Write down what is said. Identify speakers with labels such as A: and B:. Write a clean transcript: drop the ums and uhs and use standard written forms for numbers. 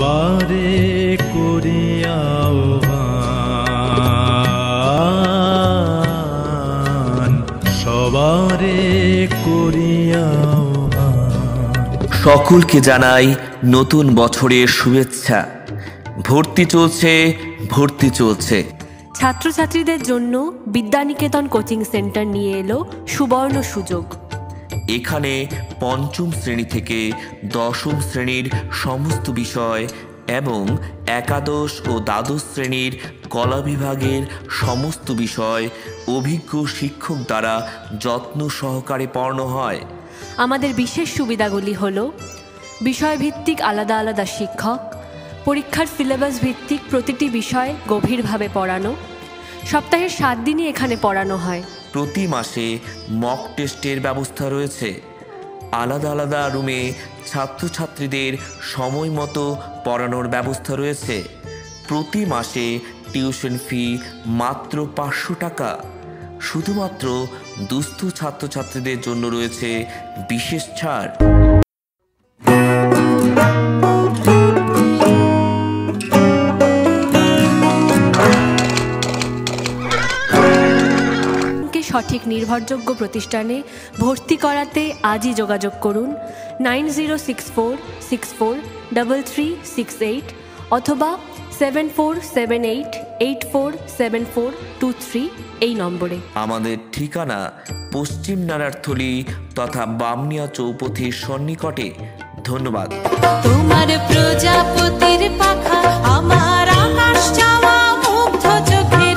A: সবারে করিয়া আহ্বান, সবারে করিয়া আহ্বান।
B: সকলকে জানাই নতুন বছরের শুভেচ্ছা। ভর্তি চলছে, ভর্তি চলছে।
C: ছাত্রছাত্রীদের জন্য বিদ্যানিকেতন কোচিং সেন্টার নিয়ে এলো সুবর্ণ সুযোগ।
B: এখানে পঞ্চম শ্রেণী থেকে দশম শ্রেণীর সমস্ত বিষয় এবং একাদশ ও দ্বাদশ শ্রেণীর কলা বিভাগের সমস্ত বিষয় অভিজ্ঞ শিক্ষক দ্বারা যত্ন সহকারে পড়ানো হয়।
C: আমাদের বিশেষ সুবিধাগুলি হল বিষয়ভিত্তিক আলাদা আলাদা শিক্ষক, পরীক্ষার সিলেবাস ভিত্তিক প্রতিটি বিষয় গভীরভাবে পড়ানো, সপ্তাহে 7 দিনই এখানে পড়ানো হয়।
B: প্রতি মাসে মক টেস্টের ব্যবস্থা রয়েছে। আলাদা আলাদা রুমে ছাত্রছাত্রীদের সময় মতো পড়ানোর ব্যবস্থা রয়েছে। প্রতি মাসে টিউশন ফি মাত্র 500 টাকা। শুধুমাত্র দুস্থ ছাত্রছাত্রীদের জন্য রয়েছে বিশেষ ছাড়।
C: সঠিক নির্ভরযোগ্য প্রতিষ্ঠানে ভর্তি করাতে আজই যোগাযোগ করুন 9064643368 অথবা 7478847423 এই নম্বরে।
B: আমাদের ঠিকানা পশ্চিম নারায়ণথলী তথা বামনিয়া চৌপথির সন্নিকটে। ধন্যবাদ।
D: তোমার প্রজাপতির পাখা আমার আকাশ চাওয়া মুগ্ধ চোখে